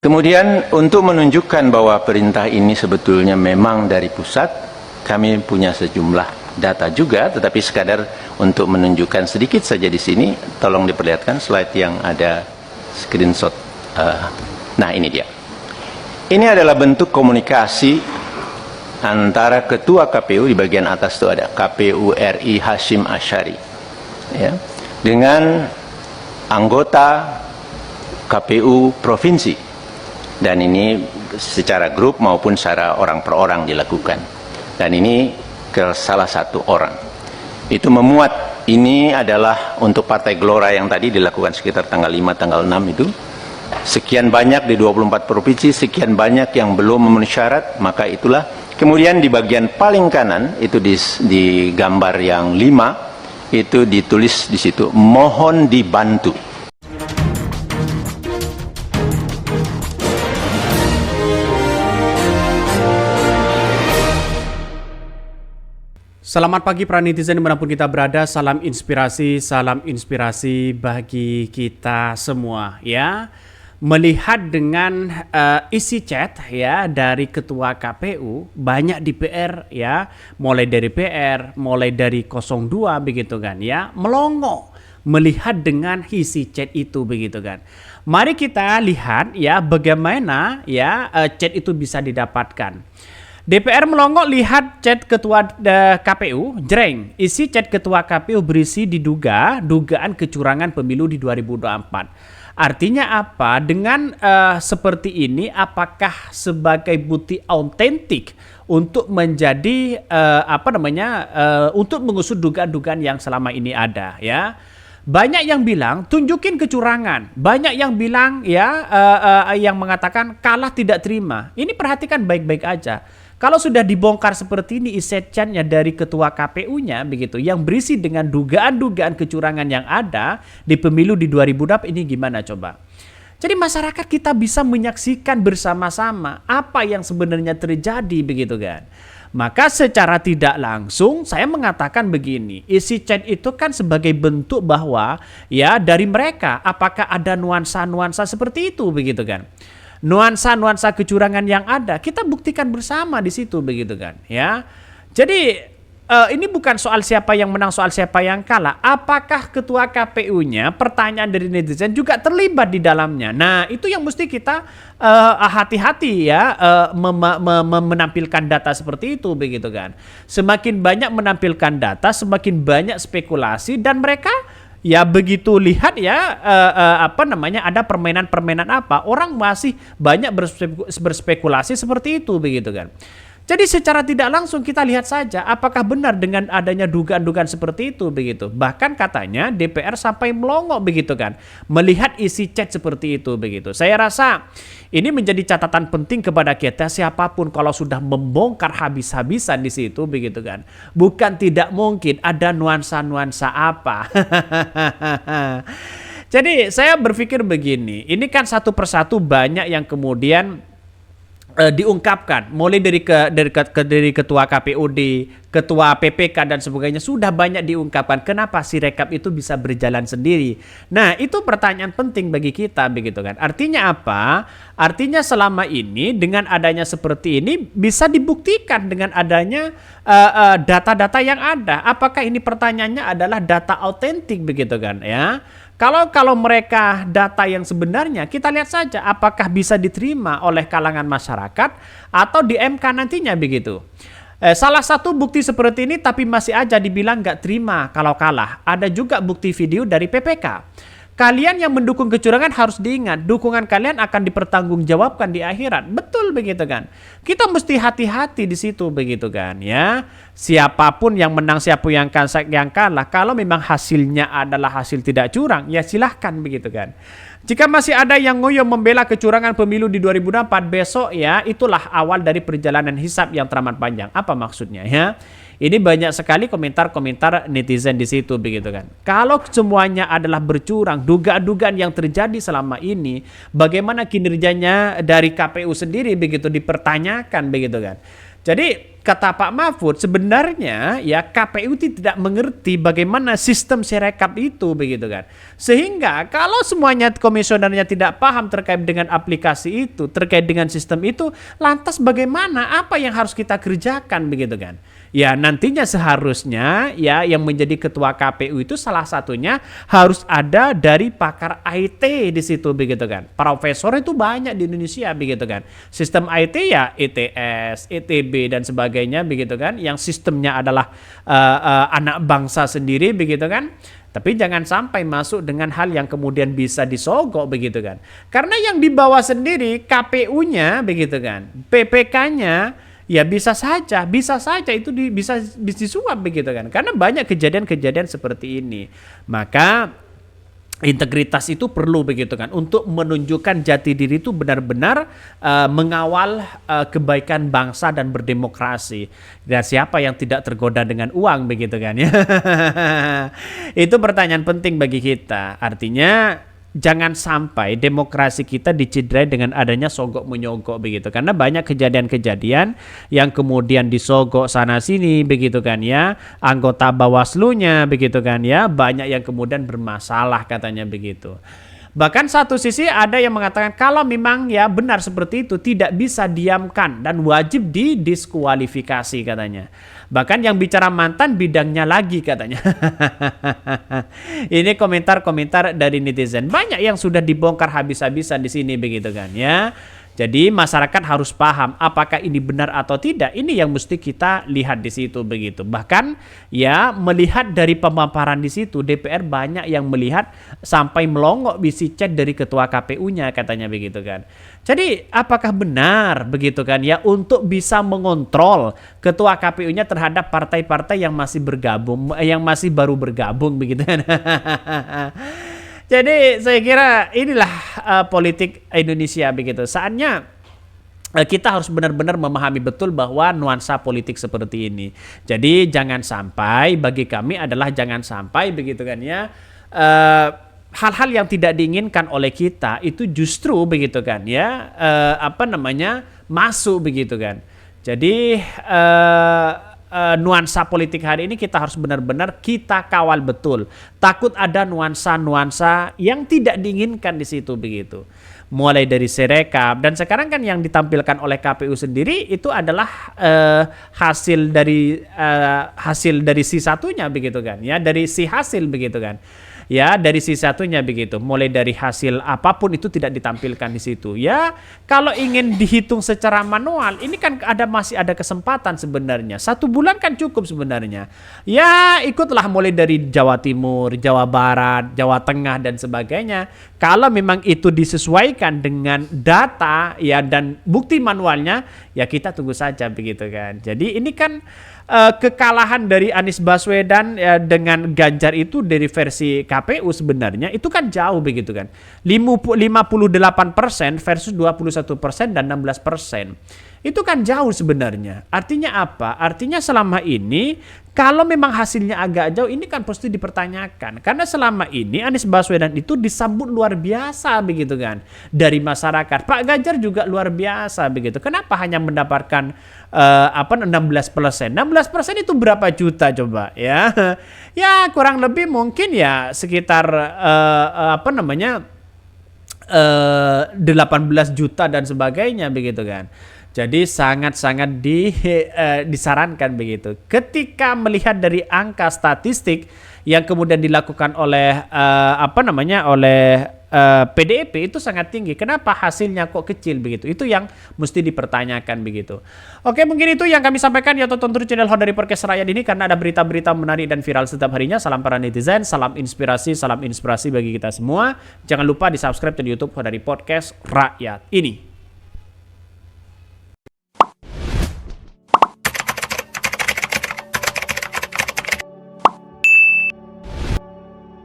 Kemudian untuk menunjukkan bahwa perintah ini sebetulnya memang dari pusat, kami punya sejumlah data juga, tetapi sekadar untuk menunjukkan sedikit saja di sini, tolong diperlihatkan slide yang ada screenshot. Nah, ini dia. Ini adalah bentuk komunikasi antara Ketua KPU, di bagian atas itu ada KPU RI Hashim Asyari, ya, dengan anggota KPU Provinsi. Dan ini secara grup maupun secara orang per orang dilakukan. Dan ini ke salah satu orang. Itu memuat, ini adalah untuk Partai Gelora yang tadi dilakukan sekitar tanggal 5, tanggal 6 itu. Sekian banyak di 24 provinsi, sekian banyak yang belum memenuhi syarat, maka itulah. Kemudian di bagian paling kanan, itu di gambar yang 5, itu ditulis di situ, mohon dibantu. Selamat pagi para netizen dimanapun kita berada, salam inspirasi bagi kita semua ya. Melihat dengan isi chat ya dari Ketua KPU, banyak di PR ya, mulai dari PR, mulai dari 02 begitu kan ya, melongo melihat dengan isi chat itu begitu kan. Mari kita lihat ya bagaimana ya chat itu bisa didapatkan. DPR melongo lihat chat Ketua KPU, jreng. Isi chat Ketua KPU berisi dugaan kecurangan pemilu di 2024. Artinya apa? Dengan seperti ini, apakah sebagai bukti autentik untuk menjadi untuk mengusut dugaan-dugaan yang selama ini ada, ya? Banyak yang bilang tunjukin kecurangan, banyak yang bilang yang mengatakan kalah tidak terima. Ini perhatikan baik-baik aja. Kalau sudah dibongkar seperti ini isi chatnya dari Ketua KPU-nya begitu, yang berisi dengan dugaan-dugaan kecurangan yang ada di pemilu di 2024, ini gimana coba? Jadi masyarakat kita bisa menyaksikan bersama-sama apa yang sebenarnya terjadi begitu kan. Maka secara tidak langsung saya mengatakan begini, isi chat itu kan sebagai bentuk bahwa ya dari mereka apakah ada nuansa-nuansa seperti itu begitu kan. Nuansa-nuansa kecurangan yang ada kita buktikan bersama di situ begitu kan ya. Jadi ini bukan soal siapa yang menang, soal siapa yang kalah. Apakah Ketua KPU-nya, pertanyaan dari netizen juga terlibat di dalamnya. Nah itu yang mesti kita hati-hati ya menampilkan data seperti itu begitu kan. Semakin banyak menampilkan data, semakin banyak spekulasi, dan mereka ya begitu lihat ya ada permainan-permainan apa, orang masih banyak berspekulasi seperti itu begitu kan. Jadi secara tidak langsung kita lihat saja apakah benar dengan adanya dugaan-dugaan seperti itu begitu. Bahkan katanya DPR sampai melongo begitu kan, melihat isi chat seperti itu begitu. Saya rasa ini menjadi catatan penting kepada kita, siapapun kalau sudah membongkar habis-habisan di situ begitu kan. Bukan tidak mungkin ada nuansa-nuansa apa. Jadi saya berpikir begini, ini kan satu persatu banyak yang kemudian diungkapkan, mulai dari Ketua KPUD, Ketua PPK dan sebagainya, sudah banyak diungkapkan. Kenapa si rekap itu bisa berjalan sendiri? Nah itu pertanyaan penting bagi kita begitu kan. Artinya apa? Artinya selama ini dengan adanya seperti ini bisa dibuktikan dengan adanya data-data yang ada. Apakah ini pertanyaannya adalah data autentik begitu kan ya? Kalau mereka data yang sebenarnya, kita lihat saja apakah bisa diterima oleh kalangan masyarakat atau di MK nantinya begitu. Salah satu bukti seperti ini tapi masih aja dibilang nggak terima kalau kalah. Ada juga bukti video dari PPK. Kalian yang mendukung kecurangan harus diingat, dukungan kalian akan dipertanggungjawabkan di akhirat. Betul begitu kan? Kita mesti hati-hati di situ begitu kan ya. Siapapun yang menang, siapa yang kalah, kalau memang hasilnya adalah hasil tidak curang, ya silahkan begitu kan. Jika masih ada yang ngoyo membela kecurangan pemilu di 2024 besok ya, itulah awal dari perjalanan hisab yang teramat panjang. Apa maksudnya ya? Ini banyak sekali komentar-komentar netizen di situ begitu kan. Kalau semuanya adalah bercurang, dugaan-dugaan yang terjadi selama ini, bagaimana kinerjanya dari KPU sendiri begitu dipertanyakan begitu kan. Jadi kata Pak Mahfud sebenarnya ya KPU tidak mengerti bagaimana sistem Sirekap itu begitu kan. Sehingga kalau semuanya komisionernya tidak paham terkait dengan aplikasi itu, terkait dengan sistem itu, lantas bagaimana, apa yang harus kita kerjakan begitu kan. Ya nantinya seharusnya ya yang menjadi ketua KPU itu salah satunya harus ada dari pakar IT di situ begitu kan. Profesor itu banyak di Indonesia begitu kan. Sistem IT ya ITS, ITB dan sebagainya begitu kan. Yang sistemnya adalah anak bangsa sendiri begitu kan. Tapi jangan sampai masuk dengan hal yang kemudian bisa disogok begitu kan. Karena yang dibawa sendiri KPU-nya begitu kan. PPK-nya ya bisa saja itu bisa disuap begitu kan. Karena banyak kejadian-kejadian seperti ini. Maka integritas itu perlu begitu kan untuk menunjukkan jati diri itu benar-benar mengawal kebaikan bangsa dan berdemokrasi. Dan siapa yang tidak tergoda dengan uang begitu kan ya. Itu pertanyaan penting bagi kita. Artinya jangan sampai demokrasi kita dicidrai dengan adanya sogok menyogok begitu. Karena banyak kejadian-kejadian yang kemudian disogok sana sini begitu kan ya. Anggota Bawaslu-nya begitu kan ya. Banyak yang kemudian bermasalah katanya begitu. Bahkan satu sisi ada yang mengatakan kalau memang ya benar seperti itu tidak bisa diamkan dan wajib didiskualifikasi katanya. Bahkan yang bicara mantan bidangnya lagi katanya. Ini komentar-komentar dari netizen. Banyak yang sudah dibongkar habis-habisan di sini begitu kan ya. Jadi masyarakat harus paham apakah ini benar atau tidak. Ini yang mesti kita lihat di situ begitu. Bahkan ya melihat dari pemaparan di situ DPR banyak yang melihat sampai melongok bisi chat dari ketua KPU-nya katanya begitu kan. Jadi apakah benar begitu kan ya untuk bisa mengontrol ketua KPU-nya terhadap partai-partai yang masih bergabung, yang masih baru bergabung begitu kan. Jadi saya kira inilah politik Indonesia begitu. Saatnya kita harus benar-benar memahami betul bahwa nuansa politik seperti ini. Jadi jangan sampai, bagi kami adalah jangan sampai begitu kan ya, hal-hal yang tidak diinginkan oleh kita itu justru begitu kan ya, masuk begitu kan. Jadi nuansa politik hari ini kita harus benar-benar kita kawal betul. Takut ada nuansa-nuansa yang tidak diinginkan di situ begitu. Mulai dari Sirekap dan sekarang kan yang ditampilkan oleh KPU sendiri itu adalah hasil dari si satunya begitu kan ya, dari si hasil begitu kan. Ya dari si satunya begitu, mulai dari hasil apapun itu tidak ditampilkan di situ. Ya kalau ingin dihitung secara manual, ini kan masih ada kesempatan sebenarnya. 1 bulan kan cukup sebenarnya. Ya ikutlah mulai dari Jawa Timur, Jawa Barat, Jawa Tengah dan sebagainya. Kalau memang itu disesuaikan dengan data ya dan bukti manualnya, ya kita tunggu saja begitu kan. Jadi ini kan kekalahan dari Anies Baswedan ya, dengan Ganjar itu dari versi KPU sebenarnya itu kan jauh begitu kan. 58% versus 21% dan 16%. Itu kan jauh sebenarnya. Artinya apa? Artinya selama ini kalau memang hasilnya agak jauh ini kan pasti dipertanyakan. Karena selama ini Anies Baswedan itu disambut luar biasa begitu kan dari masyarakat. Pak Ganjar juga luar biasa begitu. Kenapa hanya mendapatkan 16%? 16% itu berapa juta coba ya? Ya kurang lebih mungkin ya sekitar 18 juta dan sebagainya begitu kan. Jadi sangat-sangat disarankan begitu. Ketika melihat dari angka statistik yang kemudian dilakukan oleh PDIP itu sangat tinggi. Kenapa hasilnya kok kecil begitu? Itu yang mesti dipertanyakan begitu. Oke, mungkin itu yang kami sampaikan ya, tonton terus channel Hodari Podcast Rakyat ini karena ada berita-berita menarik dan viral setiap harinya. Salam para netizen, salam inspirasi bagi kita semua. Jangan lupa di-subscribe di YouTube Hodari Podcast Rakyat ini.